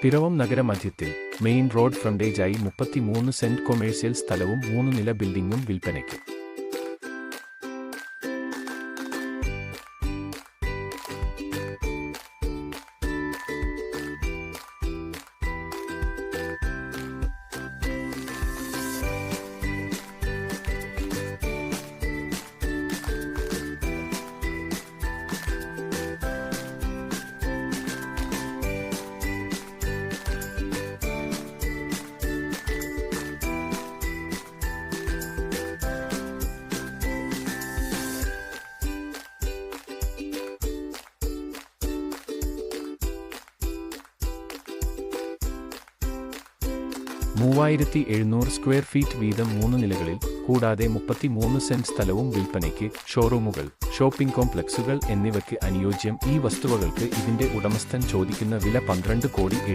പിറവം നഗരമധ്യത്തിൽ main road ഫ്രണ്ടേജായി 33 cent commercial സ്ഥലവും 3 നില ബിൽഡിംഗും വിൽപ്പനയ്ക്ക്. $3,700 സ്ക്വയർ ഫീറ്റ് വീതം 3 നിലകളിൽ, കൂടാതെ 33 സെന്റ് സ്ഥലവും വിൽപ്പനയ്ക്ക്. ഷോറൂമുകൾ, ഷോപ്പിംഗ് കോംപ്ലക്സുകൾ എന്നിവയ്ക്ക് അനുയോജ്യം. ഈ വസ്തുവകൾക്ക് ഇതിന്റെ ഉടമസ്ഥൻ ചോദിക്കുന്ന വില 12,70,00,000.